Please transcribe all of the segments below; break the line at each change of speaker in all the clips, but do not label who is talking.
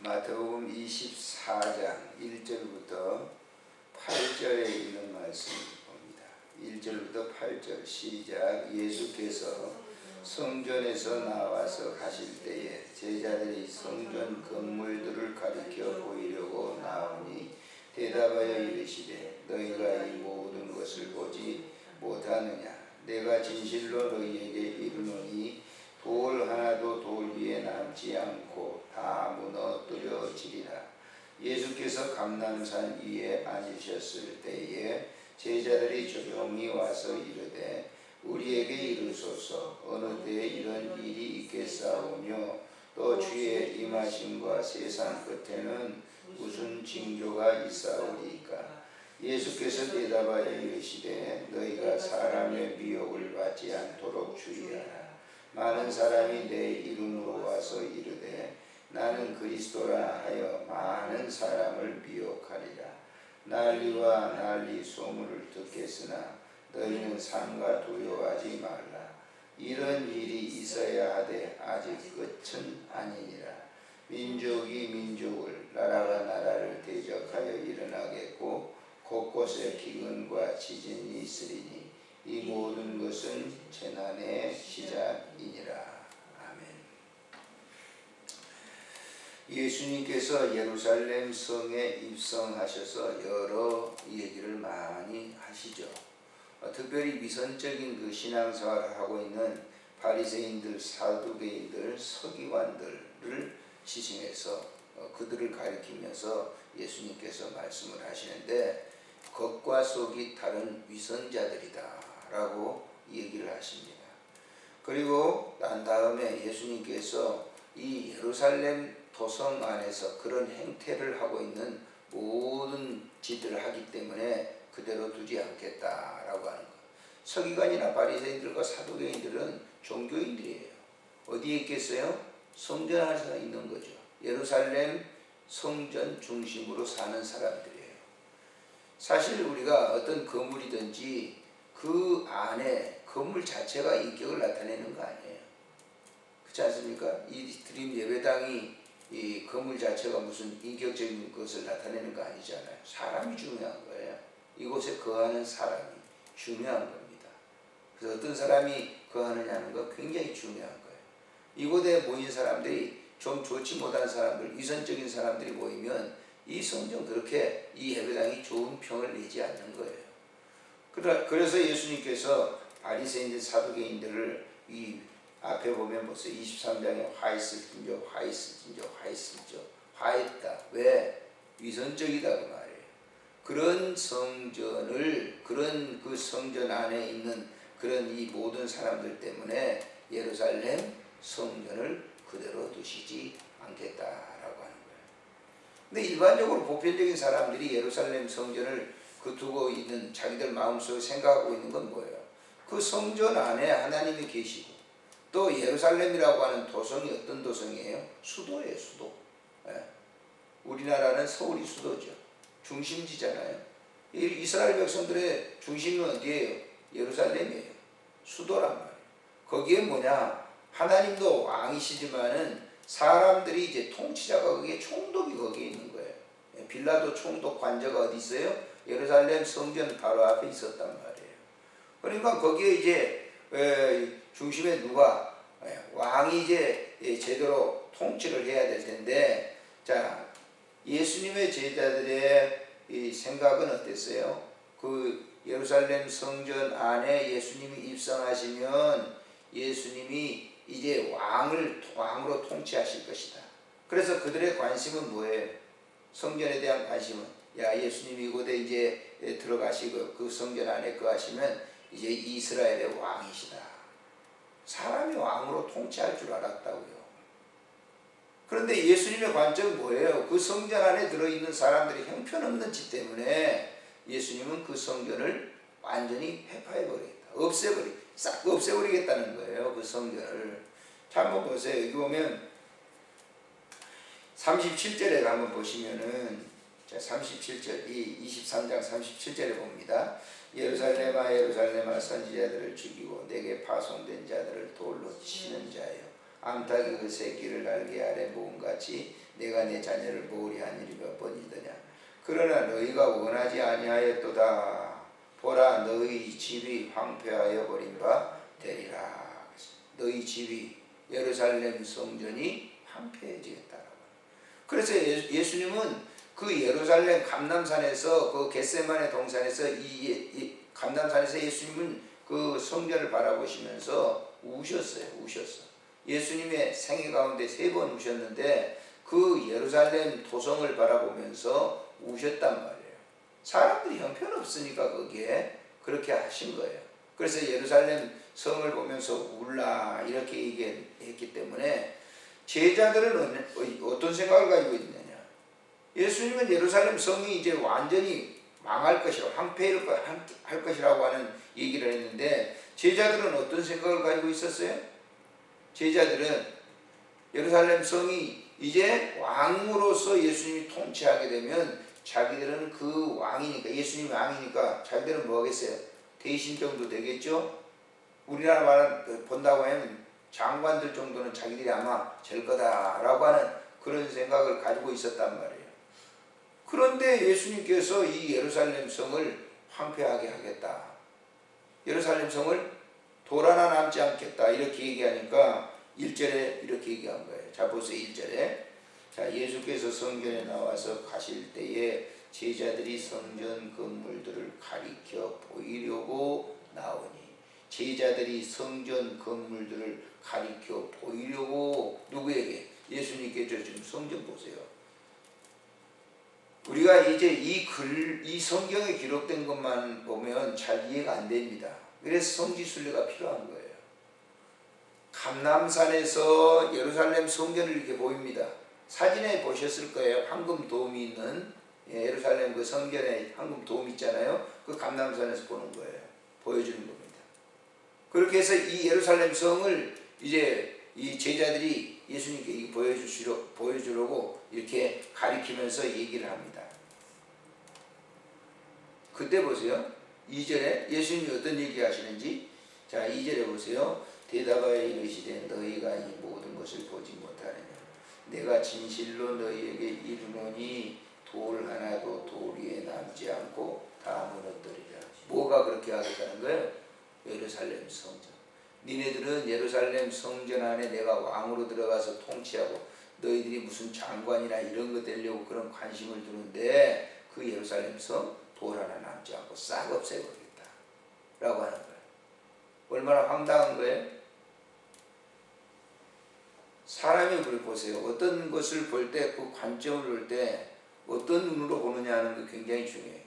마태복음 24장 1절부터 8절에 있는 말씀을 봅니다. 1절부터 8절 시작. 예수께서 성전에서 나와서 가실 때에 제자들이 성전 건물들을 가리켜 보이려고 나오니 대답하여 이르시되 너희가 이 모든 것을 보지 못하느냐. 내가 진실로 너희에게 이르노니 돌 하나도 돌 위에 남지 않고 다 무너뜨려지리라. 예수께서 감람산 위에 앉으셨을 때에 제자들이 조용히 와서 이르되 우리에게 이르소서 어느 때에 이런 일이 있겠사오며 또 주의 임하심과 세상 끝에는 무슨 징조가 있사오리이까. 예수께서 대답하여 이르시되 너희가 사람의 미혹을 받지 않도록 주의하라. 많은 사람이 내 이름으로 와서 이르되 나는 그리스도라 하여 많은 사람을 미혹하리라. 난리와 난리 소문을 듣겠으나 너희는 삼가 두려워하지 말라. 이런 일이 있어야 하되 아직 끝은 아니니라. 민족이 민족을 나라가 나라를 대적하여 일어나겠고 곳곳에 기근과 지진이 있으리니 이 모든 것은 재난의 시작이니라. 아멘. 예수님께서 예루살렘 성에 입성하셔서 여러 얘기를 많이 하시죠. 특별히 위선적인 그 신앙생활을 하고 있는 바리새인들, 사두개인들, 서기관들을 지칭해서 그들을 가리키면서 예수님께서 말씀을 하시는데 겉과 속이 다른 위선자들이다 라고 얘기를 하십니다. 그리고 난 다음에 예수님께서 이 예루살렘 도성 안에서 그런 행태를 하고 있는 모든 짓들을 하기 때문에 그대로 두지 않겠다라고 하는 것. 서기관이나 바리새인들과 사두개인들은 종교인들이에요. 어디에 있겠어요? 성전 안에 있는 거죠. 예루살렘 성전 중심으로 사는 사람들이에요. 사실 우리가 어떤 건물이든지 그 안에 건물 자체가 인격을 나타내는 거 아니에요. 그렇지 않습니까? 이 드림 예배당이 이 건물 자체가 무슨 인격적인 것을 나타내는 거 아니잖아요. 사람이 중요한 거예요. 이곳에 거하는 사람이 중요한 겁니다. 그래서 어떤 사람이 거하느냐는 거 굉장히 중요한 거예요. 이곳에 모인 사람들이 좀 좋지 못한 사람들, 위선적인 사람들이 모이면 이 성전 그렇게 이 예배당이 좋은 평을 내지 않는 거예요. 그래서 예수님께서 바리새인들, 사두개인들을 이 앞에 보면 보세요. 23장에 화했을진저, 화했다. 왜? 위선적이다 그 말이에요. 그런 성전을, 그런 그 성전 안에 있는 그런 이 모든 사람들 때문에 예루살렘 성전을 그대로 두시지 않겠다라고 하는 거예요. 근데 일반적으로 보편적인 사람들이 예루살렘 성전을 그 두고 있는 자기들 마음속에 생각하고 있는 건 뭐예요? 그 성전 안에 하나님이 계시고 또 예루살렘이라고 하는 도성이 어떤 도성이에요? 수도예요, 수도. 예. 우리나라는 서울이 수도죠. 중심지잖아요. 이스라엘 백성들의 중심은 어디예요? 예루살렘이에요. 수도란 말이에요. 거기에 뭐냐? 하나님도 왕이시지만은 사람들이 이제 통치자가 거기에 총독이 거기에 있는 거예요. 빌라도 총독 관저가 어디 있어요? 예루살렘 성전 바로 앞에 있었단 말이에요. 그러니까 거기에 이제 중심에 누가 왕이 이제 제대로 통치를 해야 될 텐데, 자 예수님의 제자들의 이 생각은 어땠어요? 그 예루살렘 성전 안에 예수님이 입성하시면 예수님이 이제 왕으로 통치하실 것이다. 그래서 그들의 관심은 뭐예요? 성전에 대한 관심은 예수님이 이곳에 이제 들어가시고 그 성전 안에 거하시면 이제 이스라엘의 왕이시다. 사람이 왕으로 통치할 줄 알았다고요. 그런데 예수님의 관점은 뭐예요? 그 성전 안에 들어있는 사람들이 형편없는 짓 때문에 예수님은 그 성전을 완전히 회파해버리겠다. 싹 없애버리겠다는 거예요. 그 성전을. 자, 한번 보세요. 여기 보면 37절에 한번 보시면은, 자, 37절, 23장 37절에 봅니다. 예루살렘아 예루살렘아 선지자들을 죽이고 내게 파송된 자들을 돌로 치는 자여 암탉이 그 새끼를 날개 아래 모음같이 내가 내 자녀를 모으리 하니리 몇 번이더냐. 그러나 너희가 원하지 아니하였도다. 보라 너희 집이 황폐하여 버린 바 되리라. 너희 집이 예루살렘 성전이 황폐해지겠다. 그래서 예수님은 그 예루살렘 감람산에서 그 겟세마네 동산에서 이 감람산에서 예수님은 그 성전을 바라보시면서 우셨어요. 예수님의 생애 가운데 3번 우셨는데 그 예루살렘 도성을 바라보면서 우셨단 말이에요. 사람들이 형편없으니까 거기에 그렇게 하신 거예요. 그래서 예루살렘 성을 보면서 울라 이렇게 얘기했기 때문에 제자들은 어떤 생각을 가지고 있느냐. 예수님은 예루살렘 성이 이제 완전히 망할 것이라고 황폐할 것이라고 하는 얘기를 했는데 제자들은 어떤 생각을 가지고 있었어요? 제자들은 예루살렘 성이 이제 왕으로서 예수님이 통치하게 되면 자기들은 그 왕이니까 예수님이 왕이니까 자기들은 뭐 하겠어요? 대신 정도 되겠죠? 우리나라 말 본다고 하면 장관들 정도는 자기들이 아마 될 거다라고 하는 그런 생각을 가지고 있었단 말이에요. 그런데 예수님께서 이 예루살렘 성을 황폐하게 하겠다. 예루살렘 성을 돌 하나 남지 않겠다. 이렇게 얘기하니까 1절에 이렇게 얘기한 거예요. 자, 보세요. 1절에. 자, 예수께서 성전에 나와서 가실 때에 제자들이 성전 건물들을 가리켜 보이려고 나오니. 제자들이 성전 건물들을 가리켜 보이려고 누구에게? 예수님께서. 지금 성전 보세요. 우리가 이제 이 성경에 기록된 것만 보면 잘 이해가 안 됩니다. 그래서 성지순례가 필요한 거예요. 감람산에서 예루살렘 성전을 이렇게 보입니다. 사진에 보셨을 거예요. 황금 도움이 있는 예루살렘 그 성전에 황금 도움 있잖아요. 그 감람산에서 보는 거예요. 보여주는 겁니다. 그렇게 해서 이 예루살렘 성을 이제 이 제자들이 예수님께 보여주려고 이렇게 가리키면서 얘기를 합니다. 그때 보세요. 2절에 예수님이 어떤 얘기 하시는지. 자, 2절에 보세요. 대답하여 이르시되 너희가 이 모든 것을 보지 못하느냐. 내가 진실로 너희에게 이르노니 돌 하나도 돌 위에 남지 않고 다 무너뜨리라. 뭐가 그렇게 하겠다는 거예요? 예루살렘 성전. 니네들은 예루살렘 성전 안에 내가 왕으로 들어가서 통치하고 너희들이 무슨 장관이나 이런 거 되려고 그런 관심을 두는데 그 예루살렘 성 돌 하나 남지 않고 싹 없애버리겠다 라고 하는 거예요. 얼마나 황당한 거예요? 사람이 그걸 보세요. 어떤 것을 볼 때 그 관점을 볼 때 어떤 눈으로 보느냐 하는 게 굉장히 중요해요.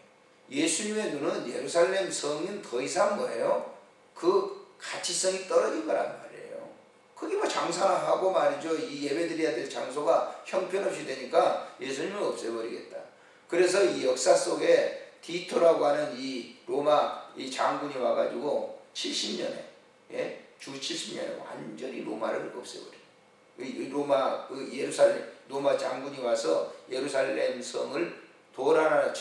예수님의 눈은 예루살렘 성은 더 이상 뭐예요? 그 가치성이 떨어진 거란 말이에요. 거기 뭐 장사나 하고 말이죠. 이 예배드려야 될 장소가 형편없이 되니까 예수님은 없애버리겠다. 그래서 이 역사 속에 디토라고 하는 이 로마 이 장군이 와가지고 70년에 주 70년에 완전히 로마를 없애버려요. 로마 로마 장군이 와서 예루살렘 성을 돌 하나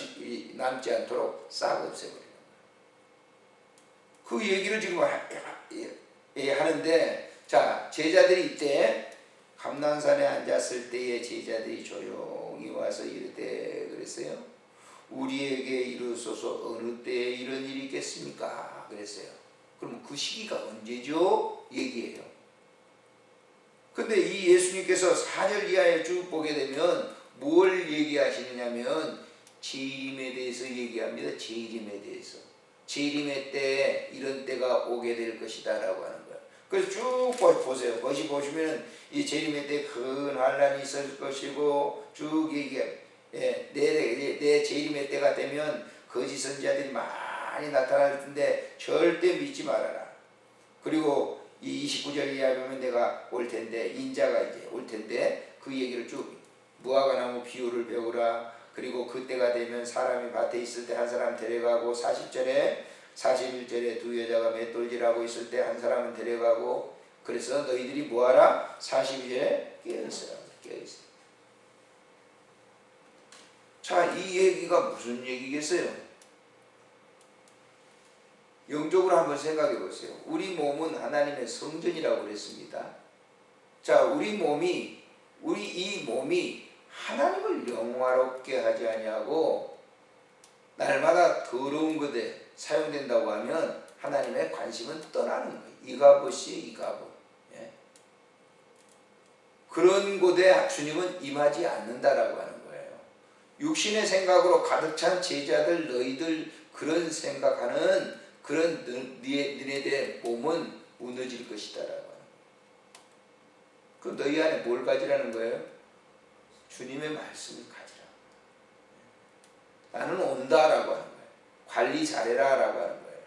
남지 않도록 싹 없애버려요. 그 얘기를 지금 하는데, 자, 제자들이 이때 감난산에 앉았을 때에 제자들이 조용히 와서 이르되 그랬어요. 우리에게 이르소서 어느 때에 이런 일이 있겠습니까? 그랬어요. 그럼 그 시기가 언제죠? 얘기해요. 근데 이 예수님께서 4절 이하에 쭉 보게 되면 뭘 얘기하시느냐면 재림에 대해서 얘기합니다. 재림에 대해서. 재림의 때에 이런 때가 오게 될 것이다 라고 하는 거예요. 그래서 쭉 보세요. 보시면 이 재림의 때 큰 환란이 있을 것이고 쭉 얘기해요. 내 재림의 때가 되면 거짓 선지자들이 많이 나타날 텐데 절대 믿지 말아라. 그리고 이 29절 이하에 보면 내가 올 텐데 인자가 이제 올 텐데 그 얘기를 쭉 무화과나무 비유를 배우라. 그리고 그때가 되면 사람이 밭에 있을 때 한 사람 데려가고 40절에 41절에 두 여자가 맷돌질하고 있을 때 한 사람은 데려가고 그래서 너희들이 뭐하라? 42절에 깨어있어라. 자, 이 얘기가 무슨 얘기겠어요? 영적으로 한번 생각해 보세요. 우리 몸은 하나님의 성전이라고 그랬습니다. 자, 우리 이 몸이 하나님을 영화롭게 하지 아니하고 날마다 더러운 것에 사용된다고 하면 하나님의 관심은 떠나는 거예요. 이가봇이. 예. 그런 곳에 주님은 임하지 않는다라고 하는 거예요. 육신의 생각으로 가득 찬 제자들, 너희들 그런 생각하는 그런 너희들의 몸은 무너질 것이다라고 하는 거예요. 그 너희 안에 뭘 가지라는 거예요? 주님의 말씀을 가지라. 나는 온다라고 하는 거예요. 관리 잘해라라고 하는 거예요.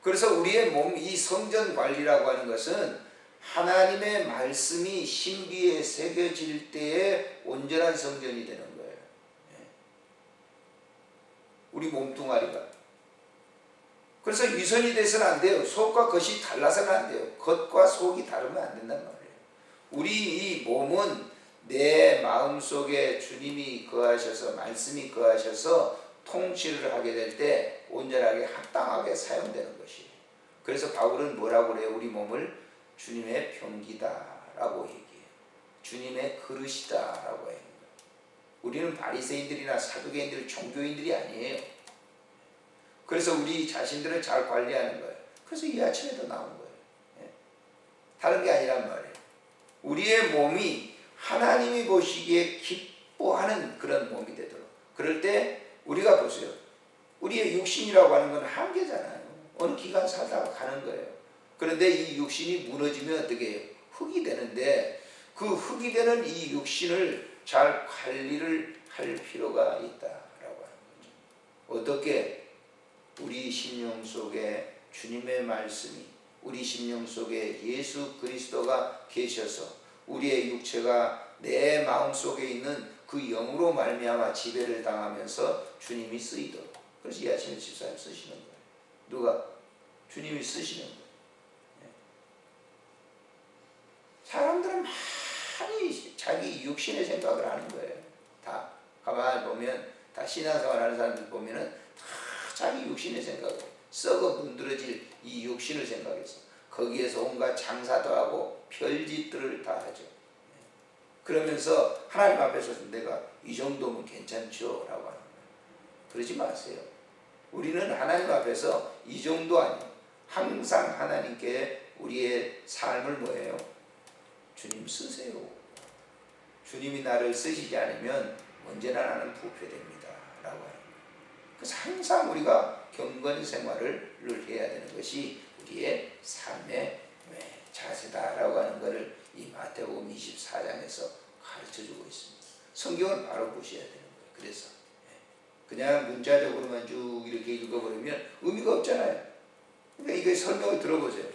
그래서 우리의 몸, 이 성전 관리라고 하는 것은 하나님의 말씀이 신비에 새겨질 때에 온전한 성전이 되는 거예요. 우리 몸뚱아리가. 그래서 위선이 돼서는 안 돼요. 속과 겉이 달라서는 안 돼요. 겉과 속이 다르면 안 된단 말이에요. 우리 이 몸은 내 마음속에 주님이 거하셔서 말씀이 거하셔서 통치를 하게 될 때 온전하게 합당하게 사용되는 것이에요. 그래서 바울은 뭐라고 그래요? 우리 몸을 주님의 병기다라고 얘기해요. 주님의 그릇이다라고 해요. 우리는 바리새인들이나 사두개인들, 종교인들이 아니에요. 그래서 우리 자신들을 잘 관리하는 거예요. 그래서 이 아침에도 나온 거예요. 다른 게 아니란 말이에요. 우리의 몸이 하나님이 보시기에 기뻐하는 그런 몸이 되도록. 그럴 때 우리가 보세요. 우리의 육신이라고 하는 건 한계잖아요. 어느 기간 살다가 가는 거예요. 그런데 이 육신이 무너지면 어떻게 해요? 흙이 되는데 그 흙이 되는 이 육신을 잘 관리를 할 필요가 있다라고 하는 거죠. 어떻게? 우리 심령 속에 주님의 말씀이, 우리 심령 속에 예수 그리스도가 계셔서 우리의 육체가 내 마음 속에 있는 그 영으로 말미암아 지배를 당하면서 주님이 쓰이도록. 그래서 이 아침에 집사님 쓰시는 거예요. 누가? 주님이 쓰시는 거예요. 사람들은 많이 자기 육신의 생각을 하는 거예요. 다 가만히 보면 다 신앙생활 하는 사람들 보면은 다 자기 육신의 생각을 썩어 문드러질 이 육신을 생각해서 거기에서 온갖 장사도 하고 별짓들을 다 하죠. 그러면서 하나님 앞에서 내가 이 정도면 괜찮죠 라고 하는 거예요. 그러지 마세요. 우리는 하나님 앞에서 이 정도 아니에요. 항상 하나님께 우리의 삶을 뭐예요? 주님 쓰세요. 주님이 나를 쓰시지 않으면 언제나 나는 부패됩니다 라고 하는 거예요. 그래서 항상 우리가 경건 생활을 해야 되는 것이 우리의 삶의 자세다라고 하는 것을 이 마태복음 24장에서 가르쳐주고 있습니다. 성경을 바로 보셔야 되는 거예요. 그래서 그냥 문자적으로만 쭉 이렇게 읽어버리면 의미가 없잖아요. 그러니까 이게 설명을 들어보세요.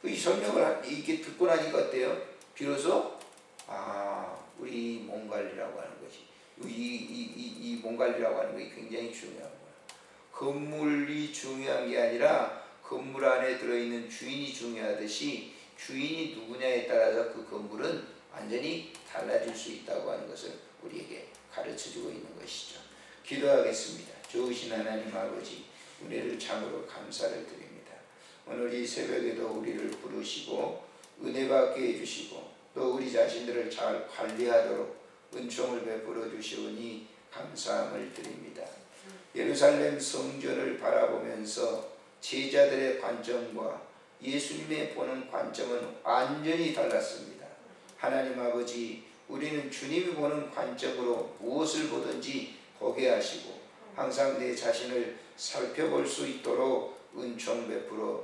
이 설명을 이렇게 듣고 나니까 어때요? 비로소 우리 몸 관리라고 하는 것이 이 몸 관리라고 하는 것이 굉장히 중요한 거예요. 건물이 중요한 게 아니라 건물 안에 들어있는 주인이 중요하듯이 주인이 누구냐에 따라서 그 건물은 완전히 달라질 수 있다고 하는 것을 우리에게 가르쳐주고 있는 것이죠. 기도하겠습니다. 좋으신 하나님 아버지, 은혜를 참으로 감사를 드립니다. 오늘 이 새벽에도 우리를 부르시고 은혜 받게 해주시고 또 우리 자신들을 잘 관리하도록 은총을 베풀어 주시오니 감사함을 드립니다. 예루살렘 성전을 바라보면서 제자들의 관점과 예수님의 보는 관점은 완전히 달랐습니다. 하나님 아버지, 우리는 주님이 보는 관점으로 무엇을 보든지 보게 하시고 항상 내 자신을 살펴볼 수 있도록 은총 베풀어